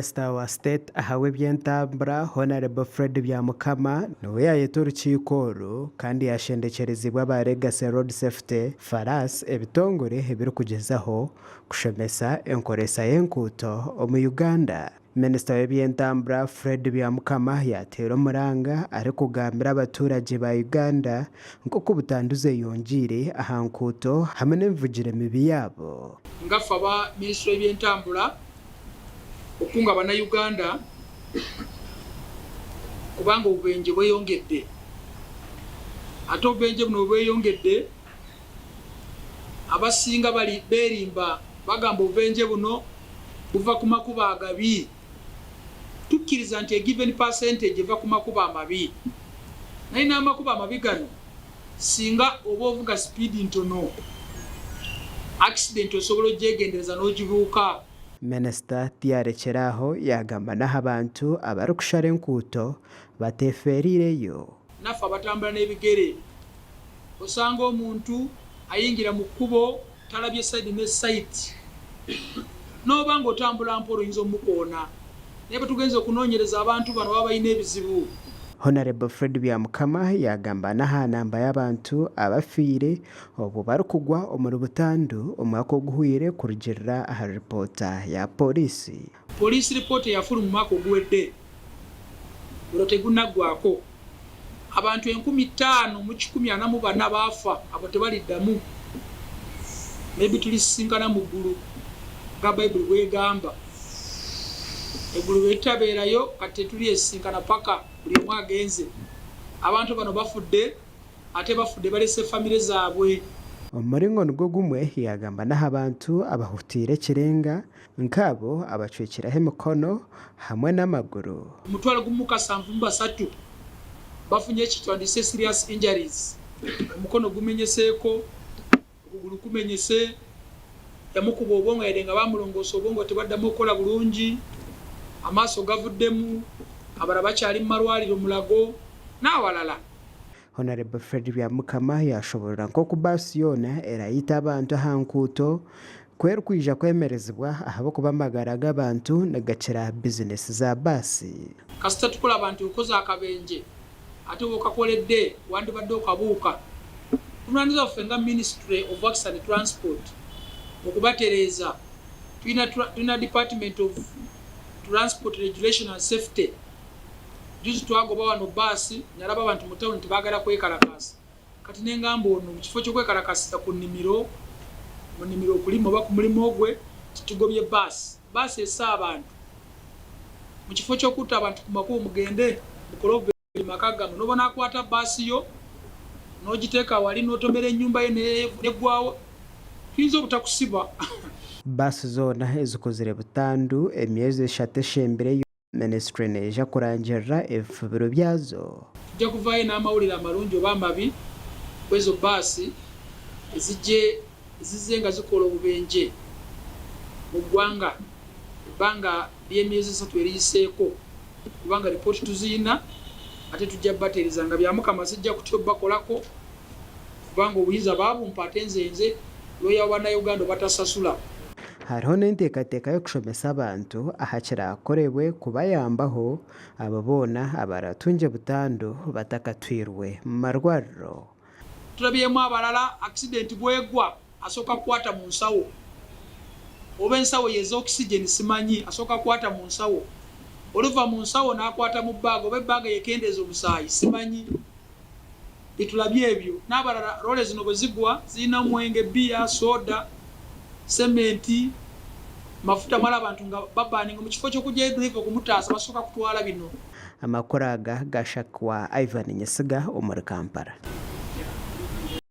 Minisita wa State ahawe eby'entambura Honorable Fred Byamukama niwe yayeta orukiiko oru kandi yashendekyerezibwa aba Legacy Road Safety Faras ebitongore ebirikugyezaho kushomesa enkoresa y'enguuto omu Uganda. Minisita w'eby'entambura Fred Byamukama yateera omuranga arikugambira abaturage ba Uganda nk'oku butanduze yongiire aha nkuuto hamwe n'emivugire mibi yaabo. Ngaffe aba Minisitule y'eby'entambula okunga Bannayuganda kubanga obubenje bweyongedde, ate obubenje buno bweyongedde abasinga beerimba bagamba obubenje buno buva ku makuba agabi. Tukkiriza nti a given percentage eva ku makuba amabi, naye n'amakuba amabi gano singa oba ovuga sipiidi ntono accident osobola ogyegendereza n'ogibuuka. Minisita tiyarekeraho yagamba n'aho abantu abarikushara enkuuto bateeferiireyo. Naffe abatambula n'ebigere osanga omuntu ayingira mu kkubo talabye side ne site, n'oba ng'otambula mpolo oyinza omukoona, naye batugenze okunoonyereza abantu bano baba balina ebizibu. Honorable Fred Byamukama yagamba n'aha namba y'abantu abafiire obu barikugwa omuri butandu omwaka oguhwire kurugirira aha ripoota ya poliisi. Poliisi ripoota eyafuna mu mwaka oguwedde guno tegunaggwako, abantu 5,144 baafa, abo tebaliddamu. Maybe tulisisinkana mu ggulu nga Bayibuli bwegamba. Eggulu bwetabeerayo kati tetuliyesisinkana paka buli omu agenze. Abantu bano bafudde, ate bafudde balese famire zaabwe. Omuringo nigwo gumwe yagamba n'aho abantu abahutiire ekirenga nk'abo abacwekiraho emikono hamwe n'amaguru. 1,773 bafunye ekitwandise serious injuries. Omukono gumenyeseeko, okugulu kumenyese, yamukuba obwongo yadde nga bamulongoosa obwongo tebaddamu okukola bulungi, amaaso gavuddemu, abalala bakyali mu malwaliro Mulago n'awalala. Honorable Fred Byamukama yashoborera nk'oku baasi yoona erayita abantu aha nkuuto kwerikwija kwemerezibwa ahabw'okuba amagara g'abantu nigakira bizinesi za baasi. Kasita tukola abantu okoze akabenje ate wokakoledde wandibadde okabuuka. Tunaaniza ffe nga Ministry of Works and Transport okubatereeza. Tulina Department of Transport Regulation and Safety. Juzi twagoba wano baasi nalaba abantu mu town tebaagala kwekalakasa. Kati n'engamba ono mu kifo ky'okwekalakasisa ku nnimiro, mu nnimiro okulima oba ku mulimu ogwe tugobye baasi. Baasi essa abantu mu kifo ky'okutta abantu ku makubo mugende mukole obubenje maka gammwe, n'oba n'akwata baasi yo n'ogiteeka wali n'otomera ennyumba ye neggwawo, tuyinza obutakusiba. Baasi zoona ezikozire butandu emyezi 3 eshembireyo Ministry neeja kurangirira ebifubiro byazo. Tujja kuvaayo n'amawulire amalungi oba amabi kwezo baasi ezizze nga zikola obubenje mu ggwanga ebbanga ly'emyezi 3 eriyiseeko, kubanga ripooti tuziina ate tujja batereeza nga Byamukama zijja kutyo bakolako kubanga obuyinza baabumpa ate nze looya wa Bannayuganda batasasula. Hariho n'enteekateeka y'okushomesa abantu aha kiraakorebwe kubayambaho abo boona abaratunge butandu batakatwirwe mu marwariro. Tulabyemu abalala accident bwegwa asooka kukwata mu nsawo, oba ensawo yeza oxygen simanyi, asooka kukwata mu nsawo, oluva mu nsawo n'akwata mu bbaaga oba ebbaaga yekendeeza omusaayi simanyi. Bitulabye ebyo. N'abalala roole zino bwe zigwa zirina omwenge, bbiya, soda, sementi, mafuta mala abantu nga babaninga mu kifo ky'okujja drive okumutaasa basooka kutwala bino. Amakuru aga gashakwa Ivan Nyesiga omuri Kampala.